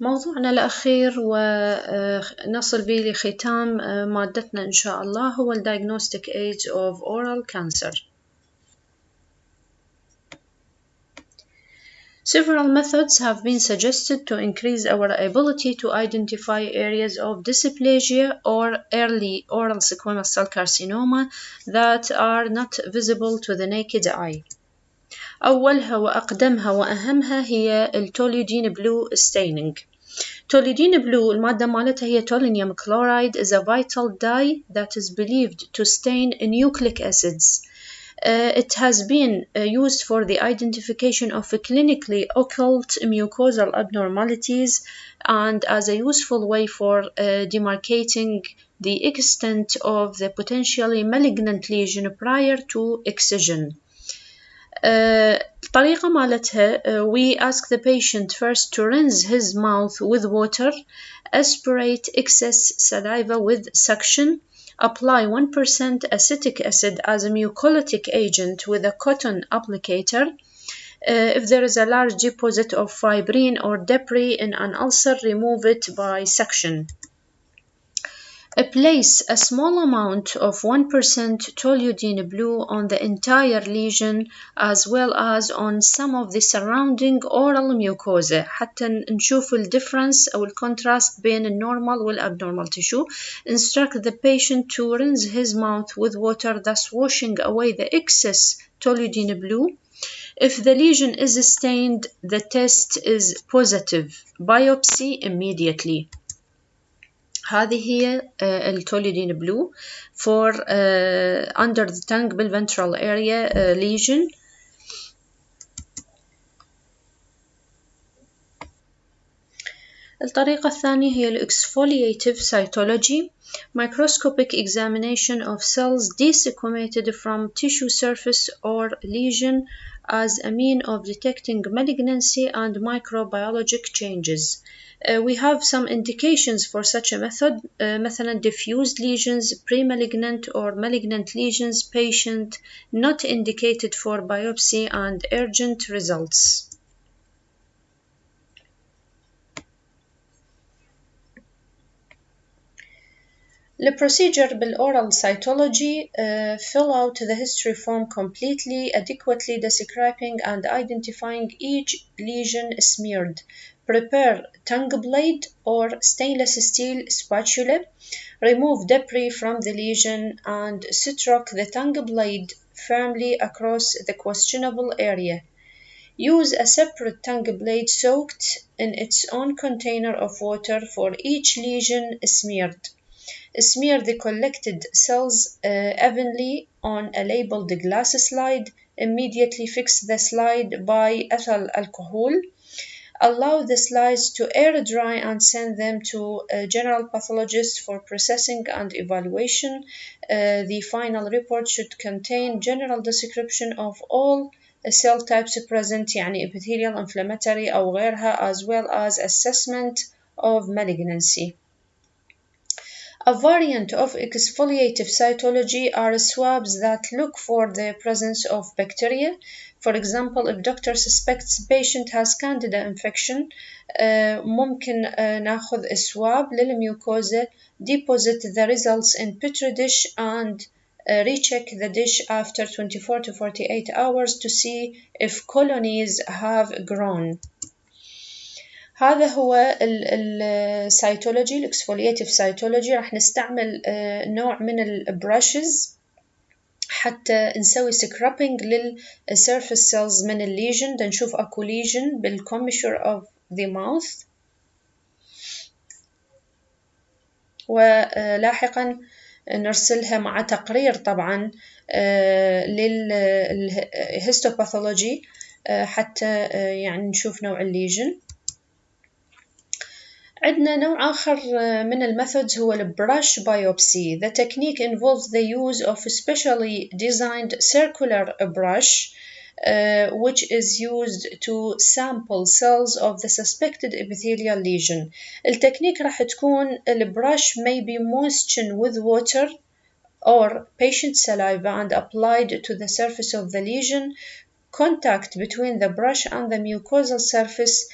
موضوعنا الأخير ونصل به لختام مادتنا إن شاء الله هو ال Diagnostic Age of Oral Cancer. Several methods have been suggested to increase our ability to identify areas of dysplasia or early oral squamous cell carcinoma that are not visible to the naked eye. أولها وأقدمها وأهمها هي التوليدين بلو staining. توليدين بلو المادة مالتها هي toluenium chloride is a vital dye that is believed to stain nucleic acids. It has been used for the identification of clinically occult mucosal abnormalities and as a useful way for demarcating the extent of the potentially malignant lesion prior to excision. الطريقة مالتها we ask the patient first to rinse his mouth with water, aspirate excess saliva with suction, apply 1% acetic acid as a mucolytic agent with a cotton applicator. If there is a large deposit of fibrin or debris in an ulcer, remove it by suction. Place a small amount of 1% toluidine blue on the entire lesion as well as on some of the surrounding oral mucosa حتى نشوف الديفرنس أو الكونتراست بين النورمال والabnormal tissue. Instruct the patient to rinse his mouth with water, thus washing away the excess toluidine blue. If the lesion is stained, the test is positive. Biopsy immediately. هذه هي التوليدين بلو for under the tongue بالventral area lesion. الطريقة الثانية هي exfoliative cytology, microscopic examination of cells desquamated from tissue surface or lesion as a mean of detecting malignancy and microbiologic changes. We have some indications for such a method, مثلا diffused lesions, pre-malignant or malignant lesions, patient not indicated for biopsy and urgent results. The procedure بالoral cytology fill out the history form completely, adequately describing and identifying each lesion smeared. Prepare tongue blade or stainless steel spatula. Remove debris from the lesion and stroke the tongue blade firmly across the questionable area. Use a separate tongue blade soaked in its own container of water for each lesion smeared. Smear the collected cells evenly on a labeled glass slide. Immediately fix the slide by ethyl alcohol. Allow the slides to air dry and send them to a general pathologist for processing and evaluation. The final report should contain general description of all cell types present يعني epithelial, inflammatory أو غيرها, as well as assessment of malignancy. A variant of exfoliative cytology are swabs that look for the presence of bacteria. For example, if doctor suspects patient has candida infection, ممكن ناخذ swab للميوكوزا, deposit the results in petri dish and recheck the dish after 24 to 48 hours to see if colonies have grown. هذا هو السيتولوجي الإكسفولياتيف سيتولوجي. راح نستعمل نوع من البراشز حتى نسوي سكرابينج للسيرفيس سيلز من الليجن. دا نشوف أكو ليجن بالكوميشر of the mouth، ولاحقا نرسلها مع تقرير طبعا للهيستوباثولوجي حتى يعني نشوف نوع الليجن. عندنا نوع آخر من الميثودز هو البراش biopsy. The technique involves the use of a specially designed circular brush which is used to sample cells of the suspected epithelial lesion. التكنيك راح تكون البراش may be moistened with water or patient saliva and applied to the surface of the lesion contact between the brush and the mucosal surface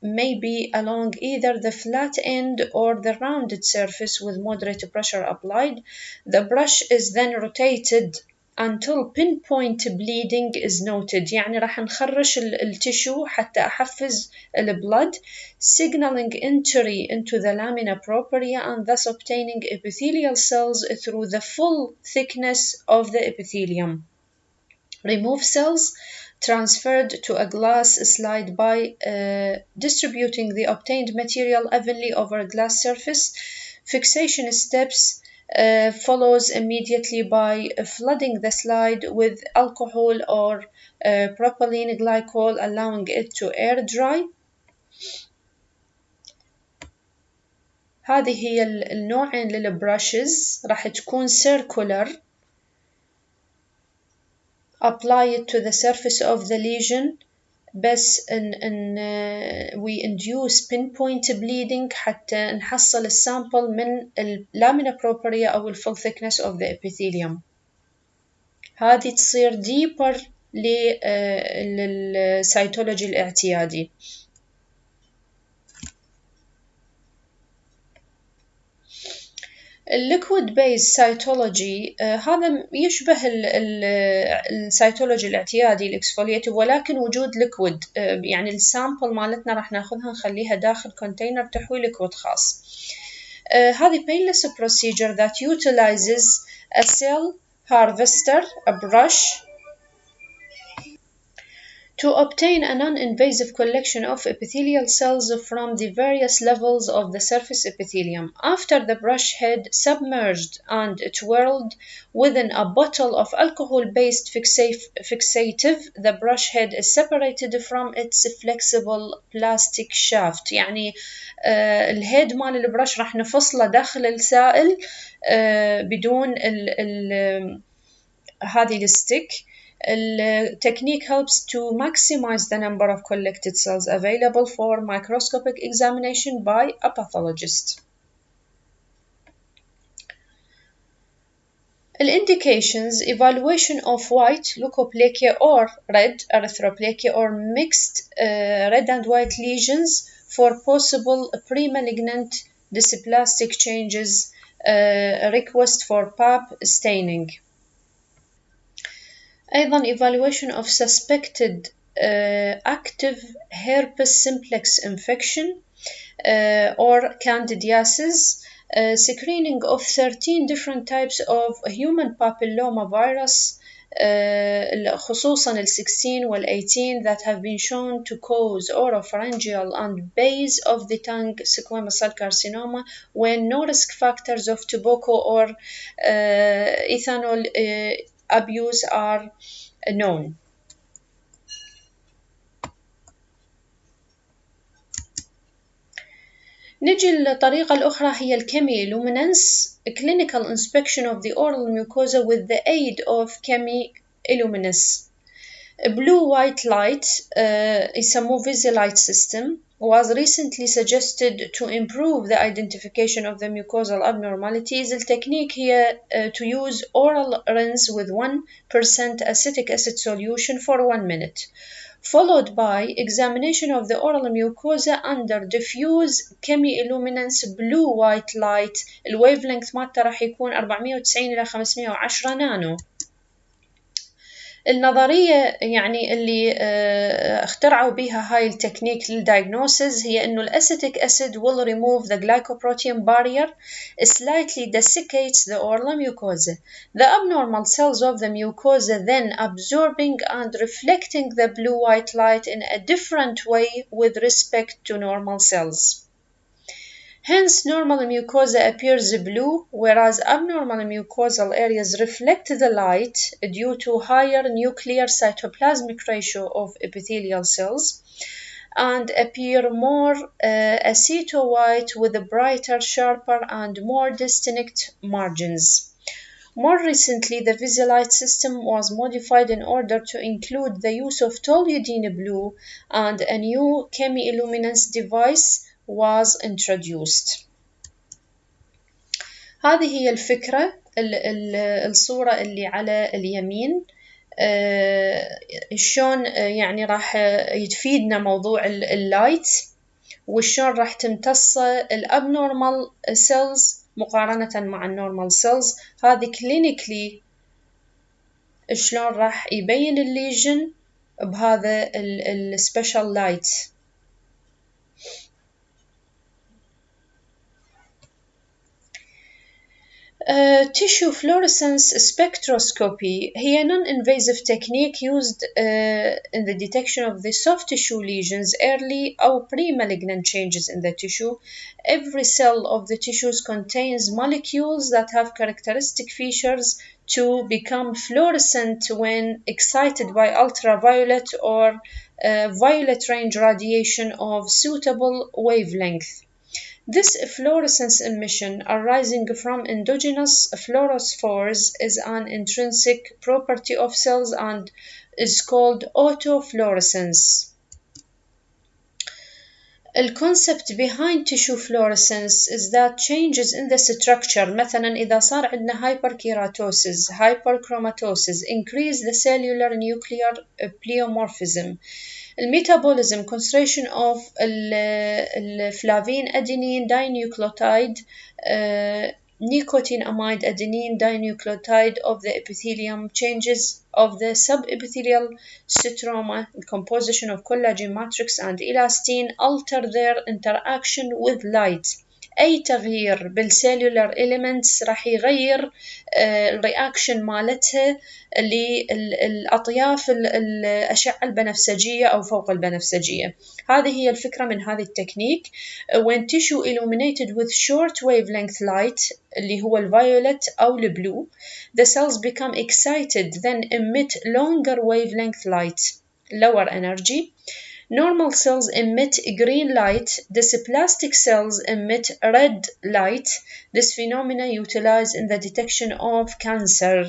may be along either the flat end or the rounded surface with moderate pressure applied. The brush is then rotated until pinpoint bleeding is noted. يعني راح نخرش التشو حتى أحفز البلد, signaling entry into the lamina propria and thus obtaining epithelial cells through the full thickness of the epithelium. Remove cells transferred to a glass slide by distributing the obtained material evenly over a glass surface. Fixation steps follows immediately by flooding the slide with alcohol or propylene glycol, allowing it to air dry. هذه هي النوعين للبراشز, راح تكون circular. Apply it to the surface of the lesion, بس we induce pinpoint bleeding حتى نحصل السامبل من lamina propria أو full thickness of the epithelium. هذه تصير deeper للسيتولوجي الاعتيادي. الليكويد بيز سيتولوجي هذا يشبه السيتولوجي الاعتيادي الاكسفولياتيف, ولكن وجود ليكويد, يعني السامبل مالتنا راح ناخذها نخليها داخل كونتينر تحوي ليكويد خاص. هذه painless procedure that utilizes a cell harvester, a brush, to obtain a non-invasive collection of epithelial cells from the various levels of the surface epithelium. After the brush head submerged and twirled within a bottle of alcohol-based fixative, the brush head is separated from its flexible plastic shaft. يعني الهيد مال البرش راح نفصله داخل السائل بدون هذه الستيك. The technique helps to maximize the number of collected cells available for microscopic examination by a pathologist. Indications: evaluation of white leukoplakia or red erythroplakia or mixed red and white lesions for possible pre-malignant dysplastic changes, request for pap staining. أيضاً evaluation of suspected active herpes simplex infection or candidiasis, screening of 13 different types of human papilloma virus, خصوصاً ال 16 وال 18 that have been shown to cause oropharyngeal and base of the tongue squamous cell carcinoma when no risk factors of tobacco or ethanol abuse are known. نجي الطريقة الأخرى هي chemiluminescence, clinical inspection of the oral mucosa with the aid of chemiluminescence. Blue-white light يسموه Visilight system was recently suggested to improve the identification of the mucosal abnormalities. التكنيك هي to use oral rinse with 1% acetic acid solution for 1 minute, followed by examination of the oral mucosa under diffuse chemiluminescence blue-white light. الويفلينث مالته راح يكون 490 إلى 510 نانو. النظرية يعني اللي اخترعوا بها هاي التكنيك للdiagnosis هي إنه الأسيتيك acid will remove the glycoprotein barrier, slightly desiccates the oral mucosa. The abnormal cells of the mucosa then absorbing and reflecting the blue-white light in a different way with respect to normal cells. Hence, normal mucosa appears blue, whereas abnormal mucosal areas reflect the light due to higher nuclear cytoplasmic ratio of epithelial cells and appear more aceto-white with brighter, sharper, and more distinct margins. More recently, the Visilight system was modified in order to include the use of toluidine blue, and a new chemiluminescence device was introduced. هذه هي الفكرة. الصورة اللي على اليمين شلون يعني راح يفيدنا موضوع اللايت، وشلون راح تمتص الابنورمال سيلز مقارنة مع النورمال سيلز. هذه كلينيكلي شلون راح يبين الليجن بهذا السبيشال لايت. Tissue fluorescence spectroscopy هي non-invasive technique used in the detection of the soft tissue lesions early or pre-malignant changes in the tissue. Every cell of the tissues contains molecules that have characteristic features to become fluorescent when excited by ultraviolet or violet range radiation of suitable wavelength. This fluorescence emission arising from endogenous fluorophores is an intrinsic property of cells and is called autofluorescence. The concept behind tissue fluorescence is that changes in the structure مثلا إذا صار عندنا hyperkeratosis, hyperchromatosis, increase the cellular nuclear pleomorphism. الميتابوليزم concentration of الفلافين adenine dinucleotide nicotinamide adenine dinucleotide of the epithelium, changes of the subepithelial stroma, composition of collagen matrix and elastin alter their interaction with light. أي تغيير بالcellular elements راح يغير الرياكشن مالتها للأطياف الأشعة البنفسجية أو فوق البنفسجية. هذه هي الفكرة من هذه التكنيك. When tissue illuminated with short wavelength light اللي هو الفيولت أو البلو, the cells become excited, then emit longer wavelength light, lower energy. Normal cells emit green light, dysplastic cells emit red light. This phenomena utilized in the detection of cancer.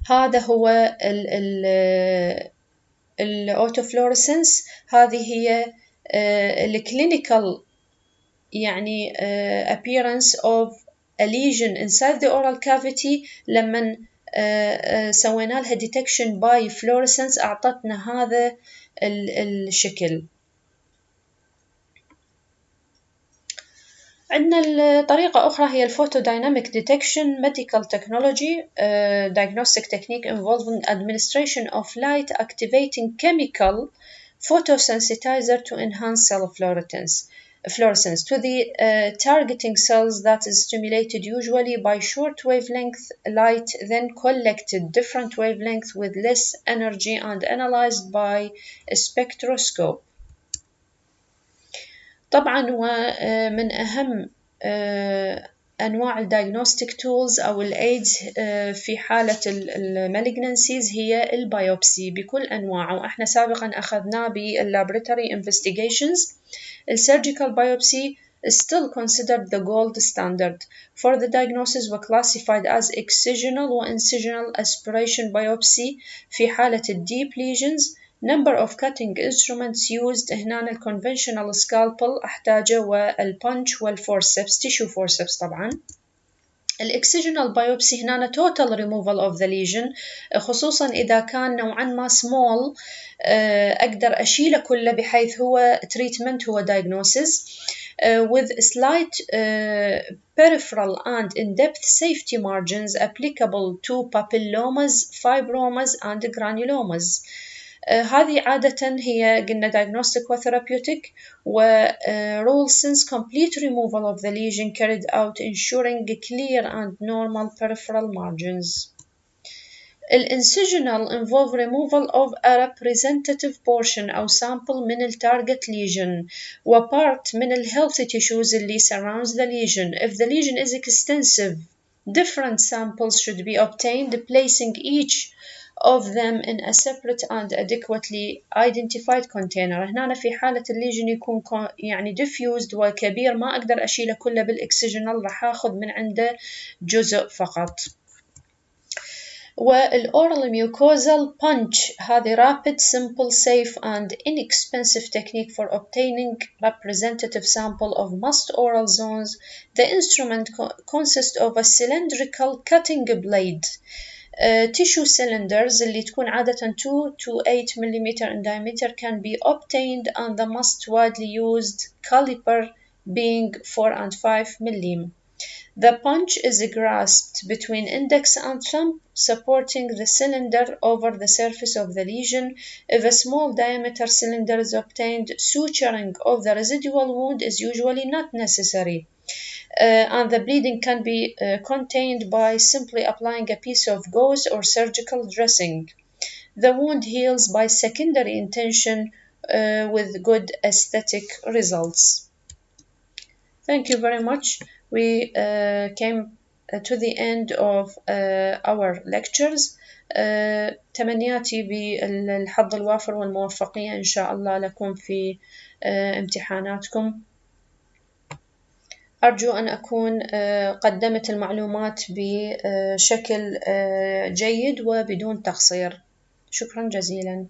هذا هو الأوتوفلورسنس. هذه هي الكلينيكال يعني appearance of a lesion inside the oral cavity. لما سوينا لها detection by fluorescence أعطتنا هذا الشكل. عندنا طريقة أخرى هي photodynamic detection medical technology, diagnostic technique involving administration of light activating chemical photosensitizer to enhance cell fluorescence to the targeting cells that is stimulated usually by short wavelength light, then collected different wavelengths with less energy and analyzed by a spectroscope. طبعا ومن أهم أنواع الدايجنوستيك تولز أو الأيدز في حالة المالجنسيز هي البيوبسي بكل أنواعه، وإحنا سابقا أخذناه باللابراتوري investigations. السيرجيكال biopsy is still considered the gold standard for the diagnosis were classified as excisional وincisional aspiration biopsy في حالة deep lesions. Number of cutting instruments used هنا conventional scalpel أحتاجه والpunch والforceps tissue forceps. طبعا الإكسجينال biopsy هنا total removal of the lesion خصوصا إذا كان نوعا ما small أقدر أشيله كله بحيث هو treatment هو diagnosis with slight peripheral and in-depth safety margins applicable to papillomas, fibromas and granulomas. هذه عادة هي قلنا diagnostic وtherapeutic rule since complete removal of the lesion carried out ensuring clear and normal peripheral margins. الانسجنال involve removal of a representative portion أو sample من الtarget lesion وpart من healthy tissues اللي surrounds the lesion. If the lesion is extensive, different samples should be obtained, placing each of them in a separate and adequately identified container. هنا في حالة الليجن يكون يعني diffused وكبير ما أقدر أشيله كله بالإكسجينال، راح أخذ من عنده جزء فقط. والأورال mucosal punch هذه rapid, simple, safe and inexpensive technique for obtaining representative sample of most oral zones. The instrument consists of a cylindrical cutting blade tissue cylinders اللي تكون عادة 2 to 8 mm in diameter can be obtained on the most widely used caliper being 4 and 5 mm. The punch is grasped between index and thumb, supporting the cylinder over the surface of the lesion. If a small diameter cylinder is obtained, suturing of the residual wound is usually not necessary. And the bleeding can be contained by simply applying a piece of gauze or surgical dressing. The wound heals by secondary intention with good aesthetic results. Thank you very much. We came to the end of our lectures. تمنياتي بالحظ الوافر والموفقية إن شاء الله لكم في امتحاناتكم. أرجو أن أكون قدمت المعلومات بشكل جيد وبدون تقصير. شكرا جزيلا.